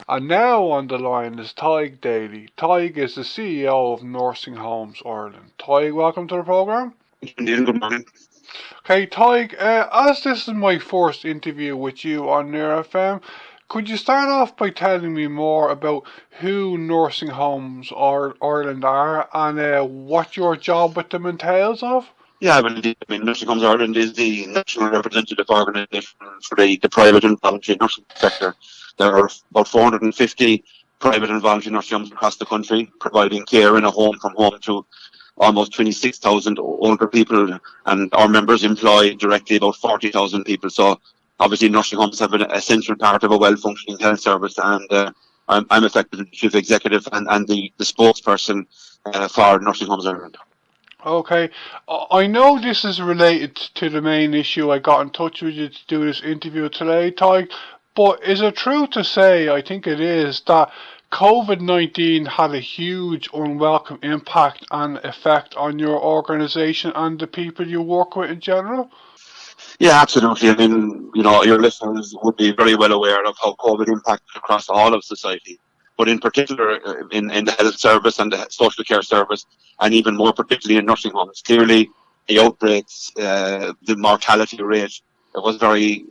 And now on the line is Tadhg Daly. Tadhg is the CEO of Nursing Homes Ireland. Tadhg, welcome to the programme. Indeed, good morning. Okay, Tadhg, as this is my first interview with you on Near FM, could you start off by telling me more about who Nursing Homes Ireland are and what your job with them entails of? Yeah, well, indeed, I mean, Nursing Homes Ireland is the national representative organisation for the private and voluntary nursing sector. There are about 450 private and voluntary nursing homes across the country, providing care in a home from home to almost 26,000 older people, and our members employ directly about 40,000 people. So obviously nursing homes have an essential part of a well-functioning health service, and I'm effectively the chief executive and the spokesperson for Nursing Homes Ireland. Okay, I know this is related to the main issue I got in touch with you to do this interview today, Ty, but is it true to say, I think it is, that COVID-19 had a huge unwelcome impact and effect on your organisation and the people you work with in general? Yeah, absolutely. I mean, your listeners would be very well aware of how COVID impacted across all of society, but in particular in the health service and the social care service, and even more particularly in nursing homes. Clearly, the outbreaks, the mortality rate, it was very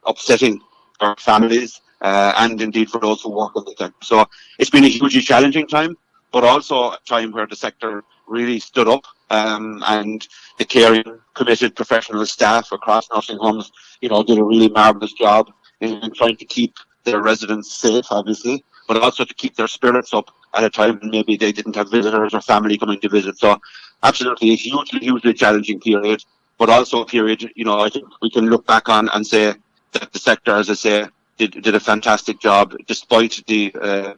upsetting for families and indeed for those who work in the sector. So it's been a hugely challenging time, but also a time where the sector really stood up, and the caring, committed professional staff across nursing homes, did a really marvellous job in trying to keep their residents safe, obviously, but also to keep their spirits up at a time when maybe they didn't have visitors or family coming to visit. So absolutely a hugely challenging period, but also a period, I think we can look back on and say that the sector, as I say, did a fantastic job despite the,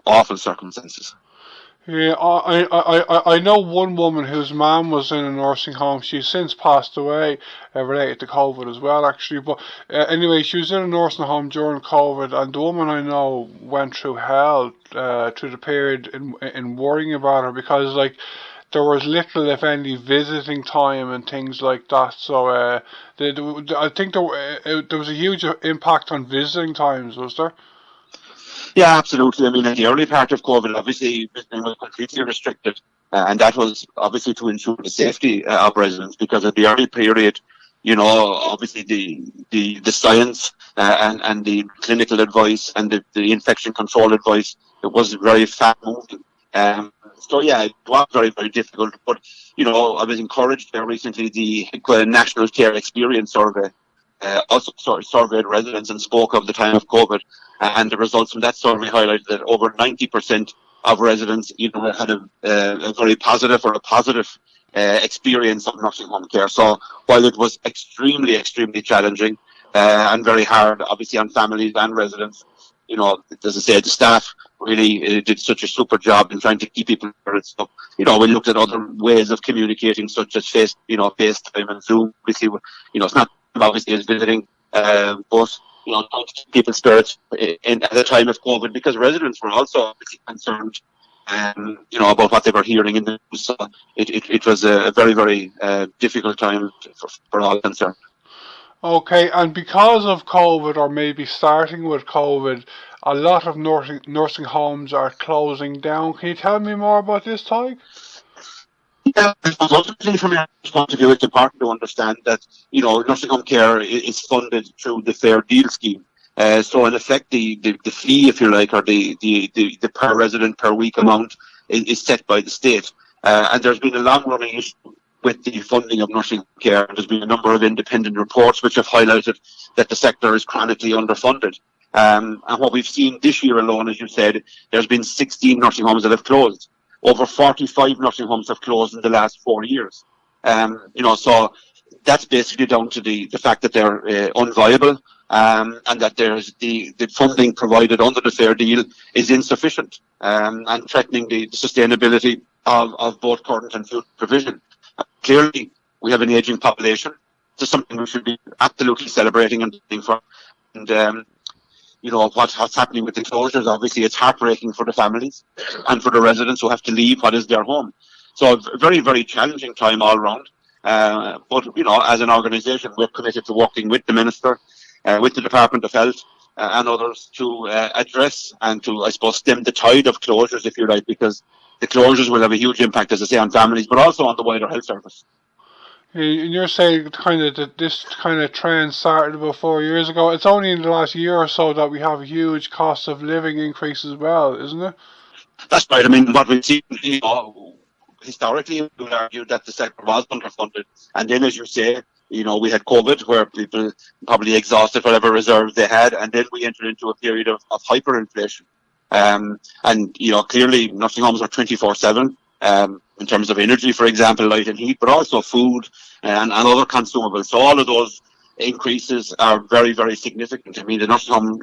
awful circumstances. Yeah, I know one woman whose mum was in a nursing home. She's since passed away, related to COVID as well, actually. But anyway, she was in a nursing home during COVID, and the woman I know went through hell through the period in worrying about her because like there was little, if any, visiting time and things like that. So I think there was a huge impact on visiting times, was there? Yeah, absolutely. I mean, in the early part of COVID, obviously, visiting was completely restricted, and that was obviously to ensure the safety of residents. Because at the early period, obviously the science and the clinical advice and the infection control advice, it was very fast moving. So yeah, it was very difficult. But I was encouraged there recently. The National Care Experience Survey also surveyed residents and spoke of the time of COVID, and the results from that survey highlighted that over 90% of residents had a very positive or a positive experience of nursing home care. So while it was extremely challenging and very hard, obviously on families and residents, as I said, the staff really did such a super job in trying to keep people covered. So, we looked at other ways of communicating, such as FaceTime and Zoom. Obviously, it's not obviously as visiting, but trying to keep people's spirits in at the time of COVID, because residents were also obviously concerned, about what they were hearing in the news. So it was a very difficult time for all concerned. Okay, and because of COVID, or maybe starting with COVID, a lot of nursing homes are closing down. Can you tell me more about this, Ty? Yeah, ultimately, from your point of view, it's important to understand that nursing home care is funded through the Fair Deal scheme. So, in effect, the fee, if you like, or the per resident per week amount is set by the state. And there's been a long-running issue with the funding of nursing care. There's been a number of independent reports which have highlighted that the sector is chronically underfunded. And what we've seen this year alone, as you said, there's been 16 nursing homes that have closed. Over 45 nursing homes have closed in the last 4 years. So that's basically down to the fact that they're unviable, and that there's the funding provided under the Fair Deal is insufficient, and threatening the sustainability of both current and future provision. Clearly, we have an ageing population. This is something we should be absolutely celebrating and looking for. And what's happening with the closures, obviously it's heartbreaking for the families and for the residents who have to leave what is their home. So a very challenging time all round. But as an organisation, we're committed to working with the Minister, with the Department of Health, and others to address and to, I suppose, stem the tide of closures, if you like, because the closures will have a huge impact, as I say, on families, but also on the wider health service. And you're saying that this kind of trend started about 4 years ago. It's only in the last year or so that we have a huge cost of living increase as well, isn't it? That's right. I mean, what we've seen, historically, we would argue that the sector was underfunded. And then, as you say, we had COVID where people probably exhausted whatever reserves they had. And then we entered into a period of hyperinflation. And clearly nursing homes are 24/7, in terms of energy, for example, light and heat, but also food and other consumables. So all of those increases are very, very significant. I mean, the nursing home,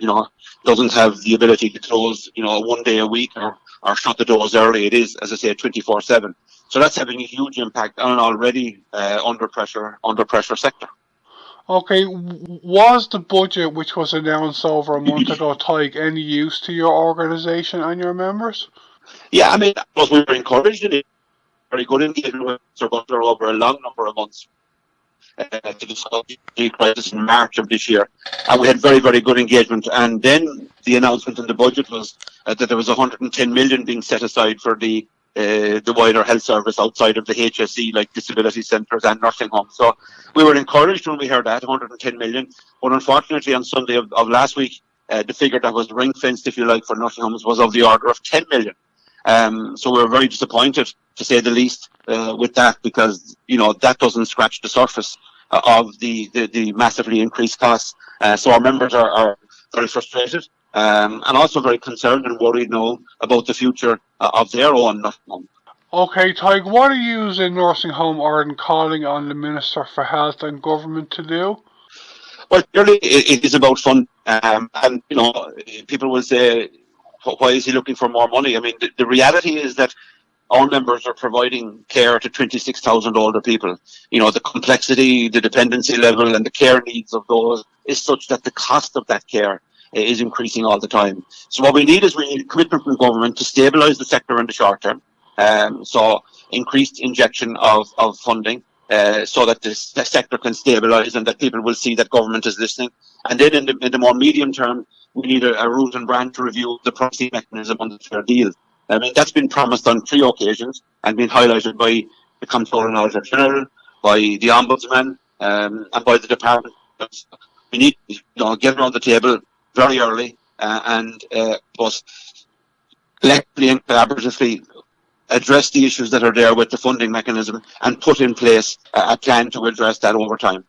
doesn't have the ability to close, one day a week or shut the doors early. It is, as I say, 24/7. So that's having a huge impact on an already under pressure sector. Okay, was the budget which was announced over a month ago, Tadhg, any use to your organisation and your members? Yeah, I mean, we were encouraged in it. Very good engagement with Sir Butler over a long number of months to discuss the crisis in March of this year. And we had very, very good engagement. And then the announcement in the budget was that there was 110 million being set aside for the wider health service outside of the HSE, like disability centres and nursing homes. So we were encouraged when we heard that, 110 million. But unfortunately, on Sunday of last week, the figure that was ring-fenced, if you like, for nursing homes was of the order of 10 million. So we were very disappointed, to say the least, with that, because that doesn't scratch the surface of the massively increased costs. So our members are very frustrated, and also very concerned and worried now about the future of their own nursing home. Okay, Tadhg, what are you in Nursing Home Ireland calling on the Minister for Health and Government to do? Well, clearly it is about fun, and people will say, why is he looking for more money? I mean, the reality is that our members are providing care to 26,000 older people. The complexity, the dependency level, and the care needs of those is such that the cost of that care is increasing all the time. So what we need is commitment from government to stabilise the sector in the short term. So increased injection of funding so that the sector can stabilise and that people will see that government is listening. And then in the more medium term, we need a root and branch review of the pricing mechanism on the fair deal. I mean, that's been promised on 3 occasions and been highlighted by the Comptroller and Auditor General, by the Ombudsman, and by the Department. We need to get around the table very early and both collectively and collaboratively address the issues that are there with the funding mechanism and put in place a plan to address that over time.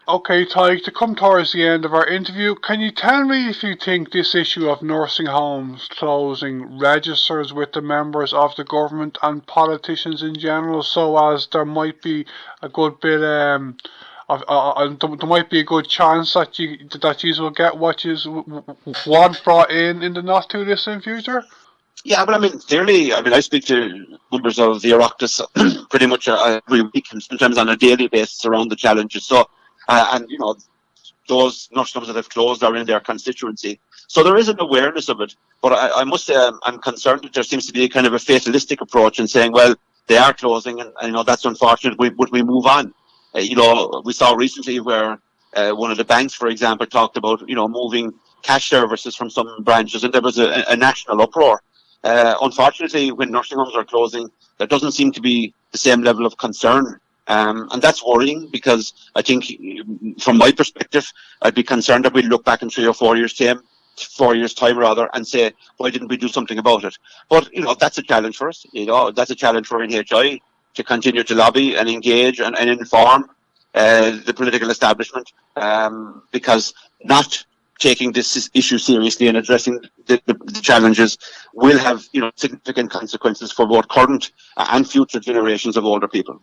Okay, Tadhg, to come towards the end of our interview, can you tell me if you think this issue of nursing homes closing registers with the members of the government and politicians in general, so as there might be a good bit there might be a good chance that you will get what you want brought in the not too distant future? Yeah, but I mean, clearly, I speak to members of the Oireachtas pretty much every week and sometimes on a daily basis around the challenges. So, those nursing homes that have closed are in their constituency. So there is an awareness of it. But I must say I'm concerned that there seems to be a kind of a fatalistic approach in saying, well, they are closing and that's unfortunate, but we move on. We saw recently where one of the banks, for example, talked about, moving cash services from some branches, and there was a national uproar. Unfortunately, when nursing homes are closing, there doesn't seem to be the same level of concern. And that's worrying because I think, from my perspective, I'd be concerned that we'd look back in 3 or 4 years' time, and say, why didn't we do something about it? But, that's a challenge for us. That's a challenge for NHI to continue to lobby and engage and inform the political establishment, because not taking this issue seriously and addressing the challenges will have significant consequences for both current and future generations of older people.